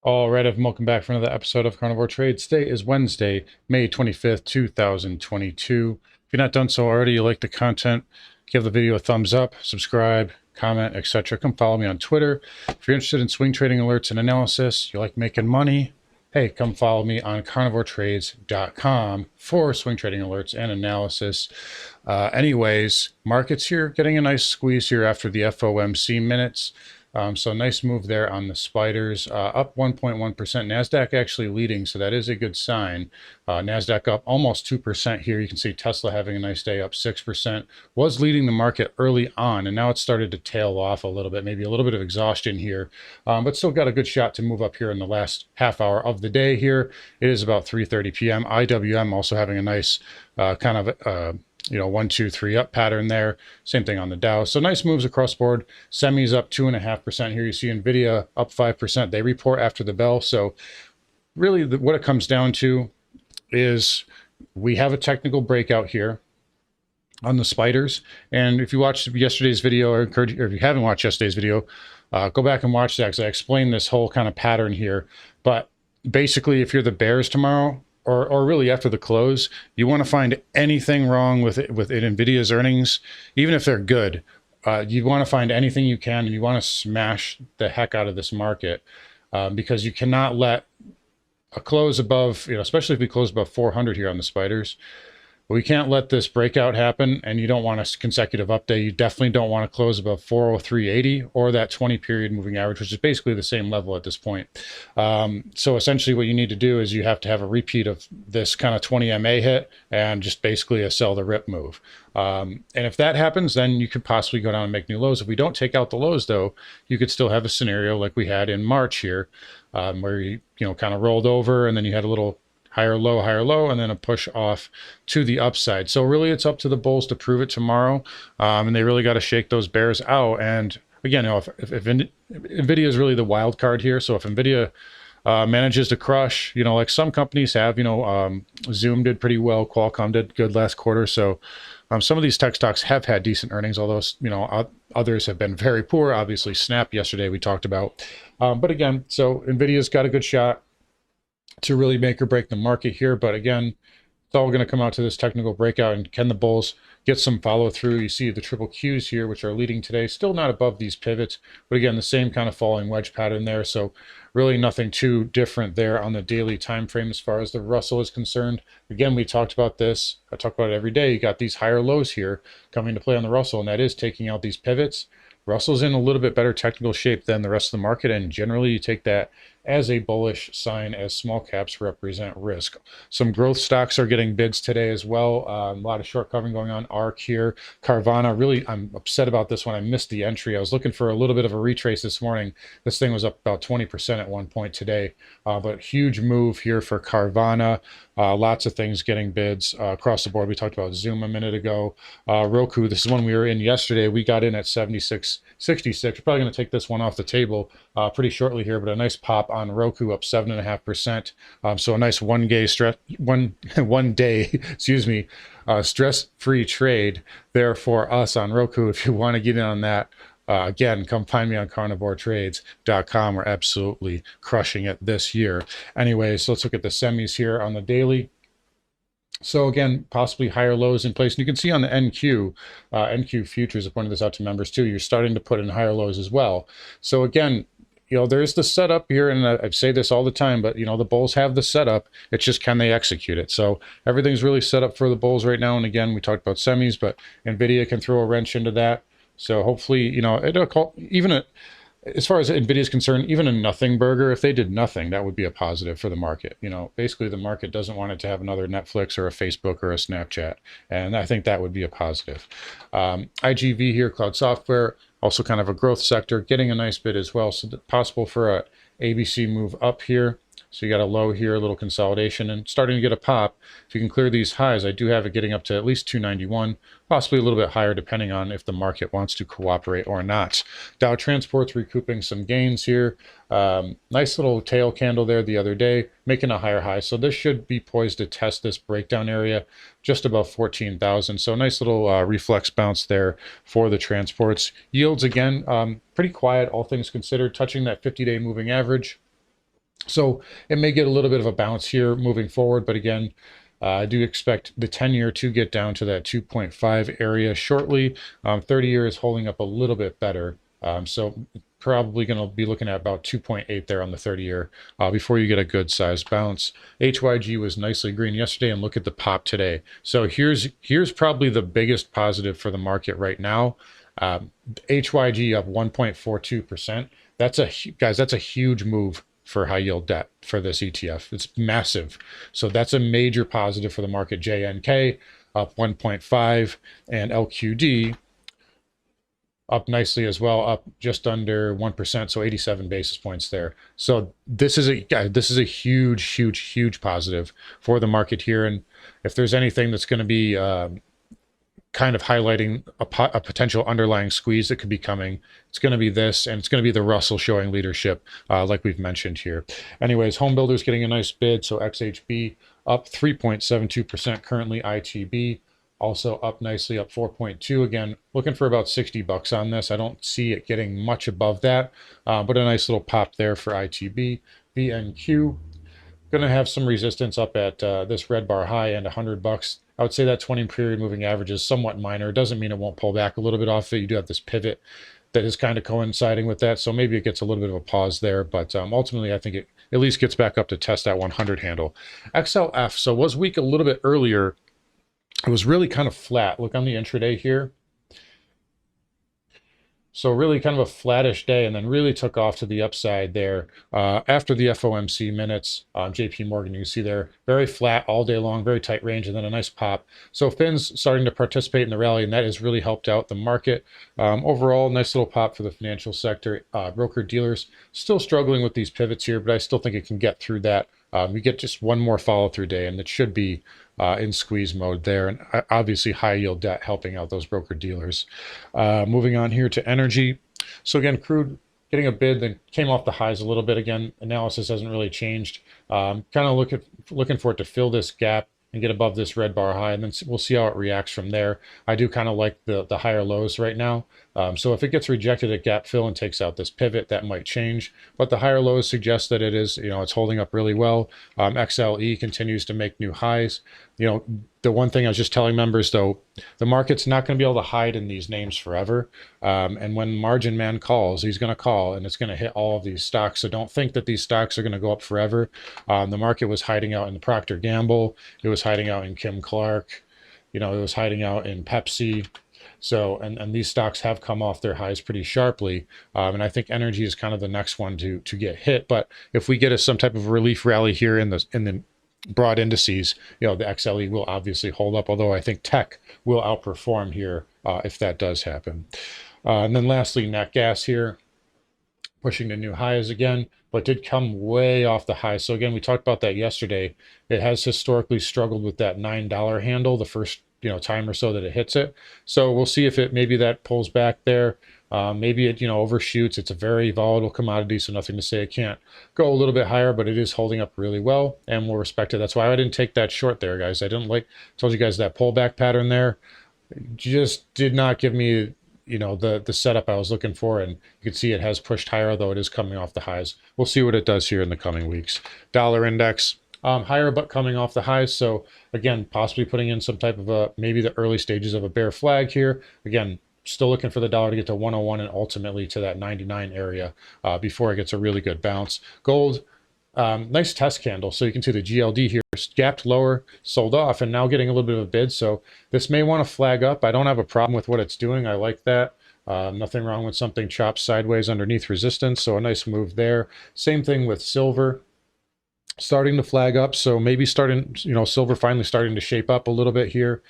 All right, welcome back for another episode of Carnivore Trades. Today is Wednesday, May 25th, 2022. If you're not done so already, you like the content, give the video a thumbs up, subscribe, comment, etc. Come follow me on Twitter. If you're interested in swing trading alerts and analysis, you like making money, hey, come follow me on carnivoretrades.com for swing trading alerts and analysis. Anyways, markets here getting a nice squeeze here after the FOMC minutes. So nice move there on the spiders, up 1.1%. NASDAQ actually leading, so that is a good sign. NASDAQ up almost 2% here. You can see Tesla having a nice day, up 6%. Was leading the market early on, and now it's started to tail off a little bit, maybe a little bit of exhaustion here, but still got a good shot to move up here in the last half hour of the day here. It is about 3:30 p.m. IWM also having a nice kind of 1, 2, 3 up pattern there. Same thing on the Dow. So nice moves across the board. Semis up 2.5% here. You see Nvidia up 5%. They report after the bell. So really what it comes down to is we have a technical breakout here on the spiders. And if you watched yesterday's video, or if you haven't watched yesterday's video, go back and watch that because I explained this whole kind of pattern here. But basically, if you're the bears tomorrow, or really after the close, you want to find anything wrong with NVIDIA's earnings, even if they're good. You want to find anything you can, and you want to smash the heck out of this market because you cannot let a close above, especially if we close above 400 here on the spiders. We can't let this breakout happen, and you don't want a consecutive update. You definitely don't want to close above 403.80 or that 20 period moving average, which is basically the same level at this point. So essentially what you need to do is you have to have a repeat of this kind of 20 MA hit and just basically a sell the rip move. And if that happens, then you could possibly go down and make new lows. If we don't take out the lows, though, you could still have a scenario like we had in March here, where you kind of rolled over and then you had a little higher low, and then a push off to the upside. So really it's up to the bulls to prove it tomorrow. And they really got to shake those bears out. And again, if NVIDIA is really the wild card here. So if NVIDIA manages to crush, like some companies have, Zoom did pretty well. Qualcomm did good last quarter. So some of these tech stocks have had decent earnings, although, others have been very poor. Obviously, Snap yesterday we talked about. But again, so NVIDIA's got a good shot to really make or break the market here. But again, it's all going to come out to this technical breakout, and can the bulls get some follow through? You see the triple Qs here, which are leading today, still not above these pivots, but again, the same kind of falling wedge pattern there. So really nothing too different there on the daily time frame as far as the Russell is concerned. Again, we talked about this. I talk about it every day. You got these higher lows here coming to play on the Russell, and that is taking out these pivots. Russell's in a little bit better technical shape than the rest of the market, and generally you take that as a bullish sign, as small caps represent risk. Some growth stocks are getting bids today as well. A lot of short covering going on. ARC here, Carvana. Really, I'm upset about this one. I missed the entry. I was looking for a little bit of a retrace this morning. This thing was up about 20% at one point today, but huge move here for Carvana. Lots of things getting bids across the board. We talked about Zoom a minute ago. Roku, this is one we were in yesterday. We got in at 76.66. We're probably going to take this one off the table pretty shortly here, but a nice pop on Roku, up 7.5%. So a nice one day stress-free trade there for us on Roku. If you want to get in on that, again, come find me on carnivoretrades.com. We're absolutely crushing it this year. Anyway, so let's look at the semis here on the daily. So again, possibly higher lows in place. And you can see on the NQ futures, I pointed this out to members too, you're starting to put in higher lows as well. So again, there's the setup here, and I say this all the time, but the bulls have the setup. It's just, can they execute it? So everything's really set up for the bulls right now. And again, we talked about semis, but NVIDIA can throw a wrench into that. So hopefully, it'll call, as far as NVIDIA is concerned, even a nothing burger, if they did nothing, that would be a positive for the market. Basically the market doesn't want it to have another Netflix or a Facebook or a Snapchat. And I think that would be a positive. IGV here, cloud software, also kind of a growth sector, getting a nice bid as well. So possible for a ABC move up here. So you got a low here, a little consolidation, and starting to get a pop. If you can clear these highs, I do have it getting up to at least 291, possibly a little bit higher depending on if the market wants to cooperate or not. Dow Transport's recouping some gains here. Nice little tail candle there the other day, making a higher high. So this should be poised to test this breakdown area just above 14,000. So nice little reflex bounce there for the transports. Yields, again, pretty quiet, all things considered, touching that 50-day moving average. So it may get a little bit of a bounce here moving forward, but again, I do expect the 10-year to get down to that 2.5 area shortly. 30-year is holding up a little bit better. So probably going to be looking at about 2.8 there on the 30-year before you get a good sized bounce. HYG was nicely green yesterday, and look at the pop today. So here's probably the biggest positive for the market right now. HYG up 1.42%. That's a huge move for high yield debt for this ETF. It's massive. So that's a major positive for the market. JNK up 1.5 and LQD up nicely as well, up just under 1%, so 87 basis points there. So this is a huge positive for the market here. And if there's anything that's going to be kind of highlighting a potential underlying squeeze that could be coming, it's going to be this, and it's going to be the Russell showing leadership, like we've mentioned here. Anyways, home builders getting a nice bid. So XHB up 3.72% currently. ITB also up nicely, up 4.2. Again, looking for about 60 bucks on this. I don't see it getting much above that, but a nice little pop there for ITB. VNQ going to have some resistance up at this red bar high and 100 bucks. I would say that 20 period moving average is somewhat minor. It doesn't mean it won't pull back a little bit off it. You do have this pivot that is kind of coinciding with that, so maybe it gets a little bit of a pause there, but ultimately I think it at least gets back up to test that 100 handle. XLF, so was weak a little bit earlier. It was really kind of flat. Look on the intraday here. So really kind of a flattish day, and then really took off to the upside there after the FOMC minutes. JP Morgan, you can see there, very flat all day long, very tight range, and then a nice pop. So Finn's starting to participate in the rally, and that has really helped out the market. Overall, nice little pop for the financial sector. Broker dealers still struggling with these pivots here, but I still think it can get through that. We get just one more follow through day, and it should be in squeeze mode there, and obviously high yield debt helping out those broker dealers. Moving on here to energy. So again, crude getting a bid, then came off the highs a little bit. Again, analysis hasn't really changed. Kind of looking for it to fill this gap and get above this red bar high, and then we'll see how it reacts from there. I do kind of like the higher lows right now. So if it gets rejected at gap fill and takes out this pivot, that might change. But the higher lows suggest that it is, it's holding up really well. XLE continues to make new highs. The one thing I was just telling members, though, the market's not going to be able to hide in these names forever. And when margin man calls, he's going to call, and it's going to hit all of these stocks. So don't think that these stocks are going to go up forever. The market was hiding out in the Procter Gamble. It was hiding out in Kim Clark. It was hiding out in Pepsi. So, and these stocks have come off their highs pretty sharply. And I think energy is kind of the next one to get hit. But if we get some type of relief rally here in the broad indices, the XLE will obviously hold up, although I think tech will outperform here if that does happen. And then lastly, nat gas here, pushing to new highs again, but did come way off the high. So again, we talked about that yesterday. It has historically struggled with that $9 handle the first time or so that it hits it. So we'll see if maybe that pulls back there. Maybe it overshoots. It's a very volatile commodity, so nothing to say it can't go a little bit higher, but it is holding up really well, and we'll respect it. That's why I didn't take that short there, guys. I told you guys that pullback pattern there just did not give me the setup I was looking for, and you can see it has pushed higher, although it is coming off the highs. We'll see what it does here in the coming weeks. Dollar index higher, but coming off the highs. So again, possibly putting in some type of maybe the early stages of a bear flag here. Again, still looking for the dollar to get to 101 and ultimately to that 99 area before it gets a really good bounce. Gold, nice test candle. So you can see the GLD here gapped lower, sold off, and now getting a little bit of a bid. So this may want to flag up. I don't have a problem with what it's doing. I like that. Nothing wrong with something chopped sideways underneath resistance. So a nice move there. Same thing with silver. Starting to flag up, so maybe silver finally starting to shape up a little bit here.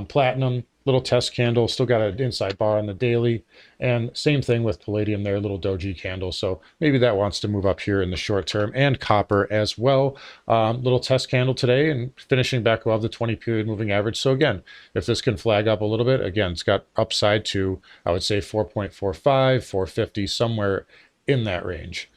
Platinum, little test candle, still got an inside bar on the daily, and same thing with palladium there, little doji candle, so maybe that wants to move up here in the short term, and copper as well. Little test candle today and finishing back above the 20 period moving average. So again, if this can flag up a little bit, again, it's got upside to, I would say 4.45, 450, somewhere in that range.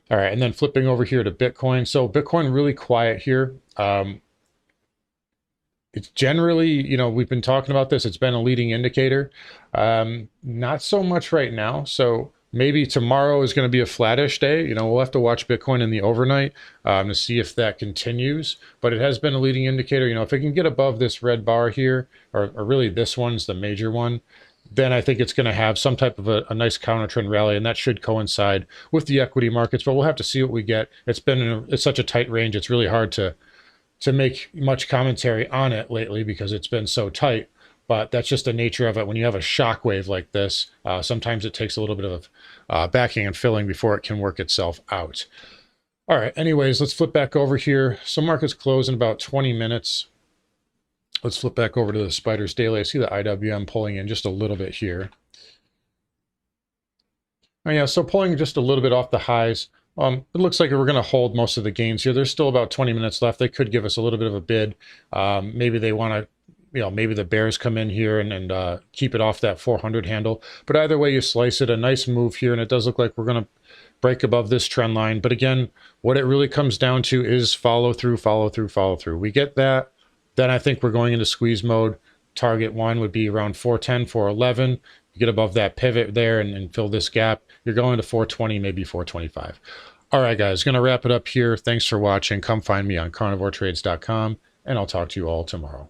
All right, and then flipping over here to Bitcoin. So Bitcoin really quiet here. It's generally, we've been talking about this. It's been a leading indicator. Not so much right now. So Maybe tomorrow is going to be a flattish day. You know, we'll have to watch Bitcoin in the overnight to see if that continues. But it has been a leading indicator. You know, if it can get above this red bar here, or really this one's the major one, then I think it's going to have some type of a nice counter trend rally, and that should coincide with the equity markets. But we'll have to see what we get. It's been it's such a tight range. It's really hard to make much commentary on it lately because it's been so tight. But that's just the nature of it. When you have a shock wave like this, sometimes it takes a little bit of backing and filling before it can work itself out. All right, anyways, let's flip back over here. So markets close in about 20 minutes. Let's flip back over to the Spiders Daily. I see the IWM pulling in just a little bit here. Oh yeah, so pulling just a little bit off the highs. It looks like we're going to hold most of the gains here. There's still about 20 minutes left. They could give us a little bit of a bid. Maybe they want to, you know, maybe the bears come in here and keep it off that 400 handle. But either way you slice it, a nice move here, and it does look like we're going to break above this trend line. But again, what it really comes down to is follow through, follow through, follow through. We get that, then I think we're going into squeeze mode. Target one would be around 410, 411. You get above that pivot there and fill this gap, you're going to 420, maybe 425. All right, guys, going to wrap it up here. Thanks for watching. Come find me on carnivoretrades.com, and I'll talk to you all tomorrow.